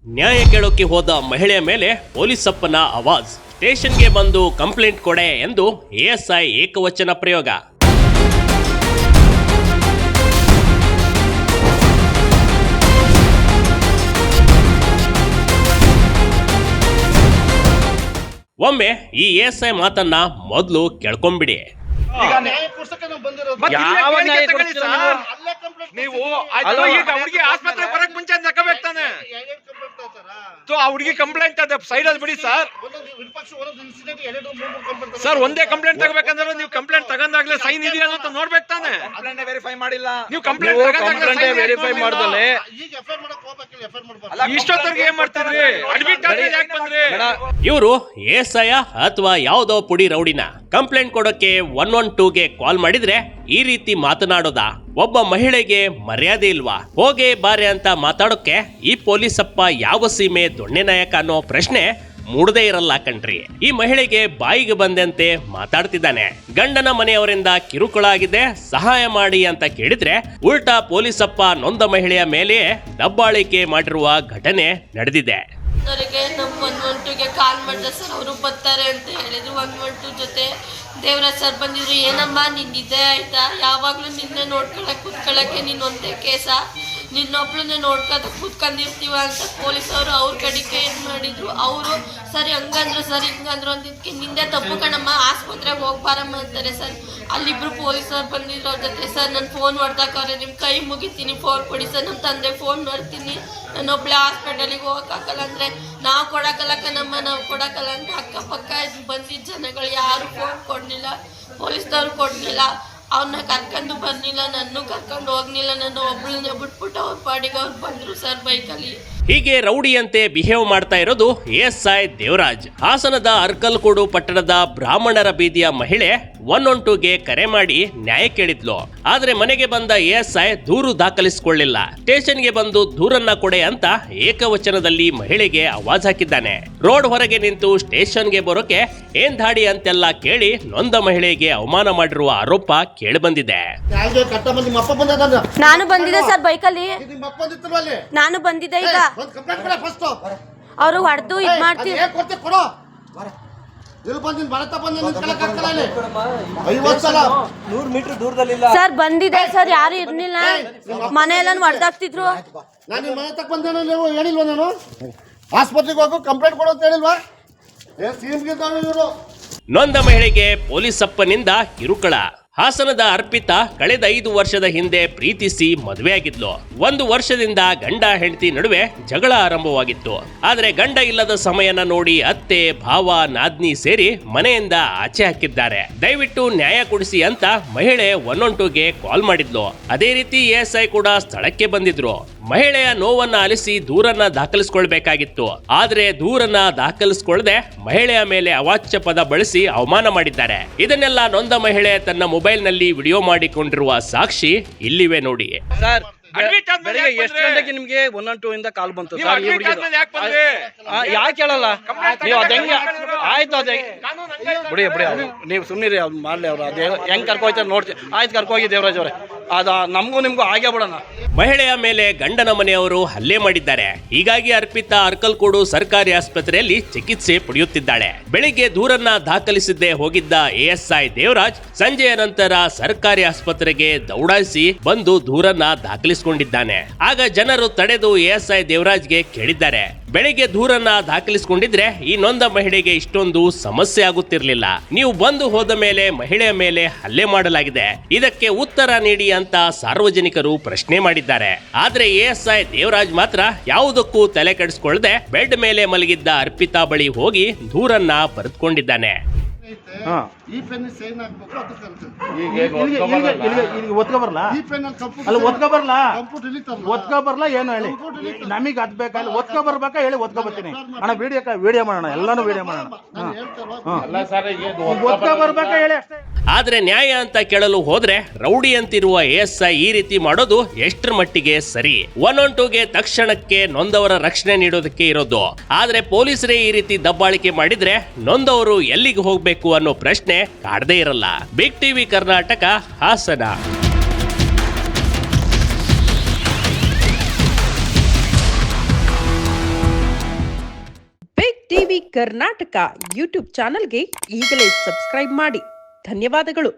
ನ್ಯಾಯ ಕೇಳೋಕೆ ಹೋದ ಮಹಿಳೆಯ ಮೇಲೆ ಪೊಲೀಸಪ್ಪನ ಆವಾಜ್. ಸ್ಟೇಷನ್ಗೆ ಬಂದು ಕಂಪ್ಲೇಂಟ್ ಕೊಡೆ ಎಂದು ಎಎಸ್ಐ ಏಕವಚನ ಪ್ರಯೋಗ. ಒಮ್ಮೆ ಈ ಎಎಸ್ಐ ಮಾತನ್ನ ಮೊದಲು ಕೇಳ್ಕೊಂಬಿಡಿ. ನೀವು ಹುಡುಗಿ ಆಸ್ಪತ್ರೆ ಬರಕ್ ಮುಂಚೆ ನಕಬೇಕ್ತಾನೆ. ಹುಡುಗಿ ಕಂಪ್ಲೇಂಟ್ ಅದೇ ಸೈಡ್ ಅಲ್ಲಿ ಬಿಡಿ ಸರ್. ಸರ್ ಒಂದೇ ಕಂಪ್ಲೇಂಟ್ ತಗೋಬೇಕಂದ್ರೆ ನೀವು ಕಂಪ್ಲೇಂಟ್ ತಗೊಂಡಾಗ್ಲೇ ಸೈನ್ ಇದೆಯಾ ಅಂತ ನೋಡ್ಬೇಕು ತಾನೆ. ವೆರಿಫೈ ಮಾಡಿಲ್ಲ ನೀವು ಕಂಪ್ಲೇಂಟ್ ವೆರಿಫೈ ಮಾಡ್ದಲೆ ಇಷ್ಟೊತ್ತರ್ಗೆ ಏನ್ ಮಾಡ್ತಿದ್ರಿ? ಅಡ್ಮಿಟ್ ಆದ್ರೆ ಯಾಕೆ ಬಂದ್ರಿ? ಇವರು ಎಎಸ್ಐ ಅಥವಾ ಯಾವುದೋ ಪುಡಿ ರೌಡಿನ ಕಂಪ್ಲೇಂಟ್ ಕೊಡೋಕೆ 112ಗೆ ಕಾಲ್ ಮಾಡಿದ್ರೆ ಈ ರೀತಿ ಮಾತನಾಡೋದ? ಒಬ್ಬ ಮಹಿಳೆಗೆ ಮರ್ಯಾದೆ ಇಲ್ವಾ? ಹೋಗೆ ಬಾರೆ ಅಂತ ಮಾತಾಡೋಕೆ ಈ ಪೊಲೀಸಪ್ಪ ಯಾವ ಸೀಮೆ ದೊಣ್ಣೆ ನಾಯಕ ಅನ್ನೋ ಪ್ರಶ್ನೆ ಮೂಡದೇ ಇರಲ್ಲ ಕಣ್ರಿ. ಈ ಮಹಿಳೆಗೆ ಬಾಯಿಗೆ ಬಂದಂತೆ ಮಾತಾಡ್ತಿದ್ದಾನೆ. ಗಂಡನ ಮನೆಯವರಿಂದ ಕಿರುಕುಳ ಆಗಿದೆ, ಸಹಾಯ ಮಾಡಿ ಅಂತ ಕೇಳಿದ್ರೆ ಉಲ್ಟಾ ಪೊಲೀಸಪ್ಪ ನೊಂದ ಮಹಿಳೆಯ ಮೇಲೆ ದಬ್ಬಾಳಿಕೆ ಮಾಡಿರುವ ಘಟನೆ ನಡೆದಿದೆ. ಅವರಿಗೆ ನಮ್ಮ 112ಗೆ ಕಾಲ್ ಮಾಡಿದೆ ಸರ್, ಅವರು ಬರ್ತಾರೆ ಅಂತ ಹೇಳಿದ್ರು. 112 ಜೊತೆ ದೇವರಾಜ್ ಸರ್ ಬಂದಿದ್ರು. ಏನಮ್ಮ ನಿನ್ನಿದೆ ಆಯ್ತಾ, ಯಾವಾಗಲೂ ನಿನ್ನೆ ಕೂತ್ಕೊಳ್ಳೋಕ್ಕೆ ನೀನು ಒಂದೇ ಕೇಸ, ನಿನ್ನೊಬ್ಳನ್ನೇ ನೋಡ್ಕೊತ ಕೂತ್ಕೊಂಡಿರ್ತೀವ ಅಂತ ಪೊಲೀಸವರು ಅವ್ರ ಕಡೆಗೆ ಏನು ಮಾಡಿದ್ರು. ಅವರು ಸರಿ ಹಂಗಂದ್ರು ಸರಿ ಹಿಂಗಂದ್ರು ಅಂದಿದ್ದಕ್ಕೆ ನಿಂದೆ ತಪ್ಪು ಕಣಮ್ಮ, ಆಸ್ಪತ್ರೆಗೆ ಹೋಗ್ಬಾರಮ್ಮ ಅಂತಾರೆ ಸರ್. ಅಲ್ಲಿಬ್ರು ಪೊಲೀಸರು ಬಂದಿದ್ರು ಅವ್ರ ಜೊತೆ. ಸರ್ ನನ್ನ ಫೋನ್ ಹೊಡೆದಾಕವ್ರೆ, ನಿಮ್ಮ ಕೈ ಮುಗಿತೀನಿ, ಫೋನ್ ಕೊಡಿ ಸರ್, ನಮ್ಮ ತಂದೆ ಫೋನ್ ಮಾಡ್ತೀನಿ, ನಾನೊಬ್ಳೆ ಹಾಸ್ಪಿಟಲಿಗೆ ಹೋಗಕ್ಕಾಗಲ್ಲ ಅಂದರೆ ನಾವು ಕೊಡೋಕ್ಕಲ್ಲ ಕಣಮ್ಮ, ನಾವು ಕೊಡೋಕ್ಕಲ್ಲ ಅಂತ ಅಕ್ಕಪಕ್ಕ ಬಂದಿದ್ದ ಜನಗಳು ಯಾರು ಫೋನ್ ಕೊಡಲಿಲ್ಲ, ಪೊಲೀಸ್ದವ್ರು ಕೊಡಲಿಲ್ಲ, ಅವನ್ನ ಕರ್ಕೊಂಡು ಬರಲಿಲ್ಲ, ನನ್ನ ಕರ್ಕೊಂಡು ಹೋಗ್ಲಿಲ್ಲ, ನನ್ನ ಒಬ್ಬಳನ್ನೇ ಬಿಟ್ಬಿಟ್ಟು ಅವ್ರ ಪಾಡಿಗೆ ಅವ್ರು ಬಂದರು ಸರ್ ಬೈಕಲ್ಲಿ. ಹೀಗೆ ರೌಡಿಯಂತೆ ಬಿಹೇವ್ ಮಾಡ್ತಾ ಇರೋದು ಎಎಸ್ಐ ದೇವರಾಜ್. ಹಾಸನದ ಅರ್ಕಲ್ಕೋಡು ಪಟ್ಟಣದ ಬ್ರಾಹ್ಮಣರ ಬೀದಿಯ ಮಹಿಳೆ 112ಗೆ ಕರೆ ಮಾಡಿ ನ್ಯಾಯ ಕೇಳಿದ್ಲು. ಆದ್ರೆ ಮನೆಗೆ ಬಂದ ಎಎಸ್ಐ ದೂರು ದಾಖಲಿಸಿಕೊಳ್ಳಿಲ್ಲ. ಸ್ಟೇಷನ್ಗೆ ಬಂದು ದೂರನ್ನ ಕೊಡೆ ಅಂತ ಏಕವಚನದಲ್ಲಿ ಮಹಿಳೆಗೆ ಆವಾಜ್ ಹಾಕಿದ್ದಾನೆ. ರೋಡ್ ಹೊರಗೆ ನಿಂತು ಸ್ಟೇಷನ್ಗೆ ಬರೋಕೆ ಏನ್ ದಾಡಿ ಅಂತೆಲ್ಲ ಕೇಳಿ ನೊಂದ ಮಹಿಳೆಗೆ ಅವಮಾನ ಮಾಡಿರುವ ಆರೋಪ ಕೇಳಿ ಬಂದಿದೆ. ನಾನು ಬಂದಿದ್ದೆ ಸರ್ ಬೈಕಲ್ಲಿ, ನಾನು ಬಂದಿದ್ದೆ. ಈಗ ಅವರು ಹೊಡೆದು ಇದ್ ಮಾಡ್ತೀವಿ ಸರ್. ಬಂದಿದೆ ಸರ್, ಯಾರು ಇರ್ಲಿಲ್ಲ, ಮನೆಯೆಲ್ಲ ಹೊಡೆದಾಕ್ತಿದ್ರು. ಆಸ್ಪತ್ರೆಗೆ ಹೋಗು ಕಂಪ್ಲೇಂಟ್ ಕೊಡು ಅಂತ ಹೇಳಿಲ್ವಾ? ನೊಂದ ಮಹಿಳೆಗೆ ಪೊಲೀಸಪ್ಪನಿಂದ ಕಿರುಕುಳ. ಹಾಸನದ ಅರ್ಪಿತಾ ಕಳೆದ 5 ವರ್ಷದ ಹಿಂದೆ ಪ್ರೀತಿಸಿ ಮದುವೆಯಾಗಿದ್ಲು. 1 ವರ್ಷದಿಂದ ಗಂಡ ಹೆಂಡತಿ ನಡುವೆ ಜಗಳ ಆರಂಭವಾಗಿತ್ತು. ಆದ್ರೆ ಗಂಡ ಇಲ್ಲದ ಸಮಯನ ನೋಡಿ ಅತ್ತೆ, ಭಾವ, ನಾದ್ನಿ ಸೇರಿ ಮನೆಯಿಂದ ಆಚೆ ಹಾಕಿದ್ದಾರೆ. ದಯವಿಟ್ಟು ನ್ಯಾಯ ಕೊಡಿಸಿ ಅಂತ ಮಹಿಳೆ 112ಗೆ ಕಾಲ್ ಮಾಡಿದ್ಲು. ಅದೇ ರೀತಿ ಎಎಸ್ಐ ಕೂಡ ಸ್ಥಳಕ್ಕೆ ಬಂದಿದ್ರು. ಮಹಿಳೆಯ ನೋವನ್ನ ಆಲಿಸಿ ದೂರನ್ನ ದಾಖಲಿಸಿಕೊಳ್ಬೇಕಾಗಿತ್ತು. ಆದ್ರೆ ದೂರನ್ನ ದಾಖಲಿಸಿಕೊಳ್ಳದೆ ಮಹಿಳೆಯ ಮೇಲೆ ಅವಾಚ್ಯ ಪದ ಬಳಸಿ ಅವಮಾನ ಮಾಡಿದ್ದಾರೆ. ಇದನ್ನೆಲ್ಲ ನೊಂದ ಮಹಿಳೆ ತನ್ನ ಮೊಬೈಲ್ ನಲ್ಲಿ ವಿಡಿಯೋ ಮಾಡಿಕೊಂಡಿರುವ ಸಾಕ್ಷಿ ಇಲ್ಲಿವೆ ನೋಡಿ. ಬೆಳಿಗ್ಗೆ ಎಷ್ಟು ಗಂಟೆಗೆ ನಿಮ್ಗೆ 112 ಇಂದ ಕಾಲ್ ಬಂತು ಸರ್? ಯಾಕೆ ಹೇಳಲ್ಲ ನೀವು? ಅದ ಹೆಂಗೆ ಆಯ್ತು? ಅದೇ ಬಿಡಿ ನೀವು ಸುಮ್ಮನಿರಿ, ಅವ್ರು ಮಾಡ್ಲಿ, ಅವ್ರು ಅದೇ ಹೆಂಗ್ ಕರ್ಕೋಯ್ತಾರೆ ನೋಡ್ತೀವಿ. ಆಯ್ತು ಕರ್ಕೋಗಿ ದೇವರಾಜ್ ಅವರೇ, ಅದ ನಮಗೂ ನಿಮ್ಗೂ ಆಗೇ ಬಿಡೋಣ. ಮಹಿಳೆಯ ಮೇಲೆ ಗಂಡನ ಮನೆಯವರು ಹಲ್ಲೆ ಮಾಡಿದ್ದಾರೆ. ಹೀಗಾಗಿ ಅರ್ಪಿತಾ ಅರ್ಕಲ್ಕೋಡು ಸರ್ಕಾರಿ ಆಸ್ಪತ್ರೆಯಲ್ಲಿ ಚಿಕಿತ್ಸೆ ಪಡೆಯುತ್ತಿದ್ದಾಳೆ. ಬೆಳಿಗ್ಗೆ ದೂರನ್ನ ದಾಖಲಿಸಿದ್ದೇ ಹೋಗಿದ್ದ ಎಎಸ್ಐ ದೇವರಾಜ್ ಸಂಜೆಯ ನಂತರ ಸರ್ಕಾರಿ ಆಸ್ಪತ್ರೆಗೆ ದೌಡಾಯಿಸಿ ಬಂದು ದೂರನ್ನ ದಾಖಲಿಸಿಕೊಂಡಿದ್ದಾನೆ. ಆಗ ಜನರು ತಡೆದು ಎಎಸ್ಐ ದೇವರಾಜ್ಗೆ ಕೇಳಿದ್ದಾರೆ, ಬೆಳಿಗ್ಗೆ ದೂರನ್ನ ದಾಖಲಿಸಿಕೊಂಡಿದ್ರೆ ಈ ನೊಂದ ಮಹಿಳೆಗೆ ಇಷ್ಟೊಂದು ಸಮಸ್ಯೆ ಆಗುತ್ತಿರಲಿಲ್ಲ. ನೀವು ಬಂದು ಹೋದ ಮೇಲೆ ಮಹಿಳೆಯ ಮೇಲೆ ಹಲ್ಲೆ ಮಾಡಲಾಗಿದೆ, ಇದಕ್ಕೆ ಉತ್ತರ ನೀಡಿ ಅಂತ ಸಾರ್ವಜನಿಕರು ಪ್ರಶ್ನೆ ಮಾಡಿದ್ದಾರೆ. ಆದ್ರೆ ಎಎಸ್ಐ ದೇವರಾಜ್ ಮಾತ್ರ ಯಾವುದಕ್ಕೂ ತಲೆ ಕೆಡಿಸಿಕೊಳ್ಳದೆ ಬೆಡ್ ಮೇಲೆ ಮಲಗಿದ್ದ ಅರ್ಪಿತಾ ಬಳಿ ಹೋಗಿ ದೂರನ್ನ ಬರೆದುಕೊಂಡಿದ್ದಾನೆ. ಈ ಪೆನ್ ಸೈನ್ ಹಾಕ್ಬೇಕು, ಒತ್ಕೊಬರ್ಲ ಏನು ಹೇಳಿ, ನಮಗೆ ಅದ್ ಬೇಕಾದ್ರೆ ಒತ್ಕೊಬರ್ಬೇಕಾ ಹೇಳಿ ಒತ್ಕೊಬರ್ತೀನಿ ಅಣ್ಣ. ವಿಡಿಯೋ ಮಾಡೋಣ, ಎಲ್ಲಾನು ವಿಡಿಯೋ ಮಾಡೋಣ, ಒತ್ಕೊಬರ್ಬೇಕಾ ಹೇಳಿ ಅಷ್ಟೇ. ಆದ್ರೆ ನ್ಯಾಯ ಅಂತ ಕೇಳಲು ಹೋದ್ರೆ ರೌಡಿ ಅಂತಿರುವ ಎಎಸ್ಐ ಈ ರೀತಿ ಮಾಡೋದು ಎಷ್ಟರ ಮಟ್ಟಿಗೆ ಸರಿ? 112ಗೆ ತಕ್ಷಣಕ್ಕೆ ನೊಂದವರ ರಕ್ಷಣೆ ನೀಡೋದಕ್ಕೆ ಇರೋದು. ಆದ್ರೆ ಪೊಲೀಸರೇ ಈ ರೀತಿ ದಬ್ಬಾಳಿಕೆ ಮಾಡಿದ್ರೆ ನೊಂದವರು ಎಲ್ಲಿಗೆ ಹೋಗ್ಬೇಕು ಅನ್ನೋ ಪ್ರಶ್ನೆ ಕಾಡದೇ ಇರಲ್ಲ. Big TV Karnataka, Hassan. TV Karnataka YouTube ಚಾನಲ್ಗೆ ಈಗಲೇ ಸಬ್ಸ್ಕ್ರೈಬ್ ಮಾಡಿ. ಧನ್ಯವಾದಗಳು.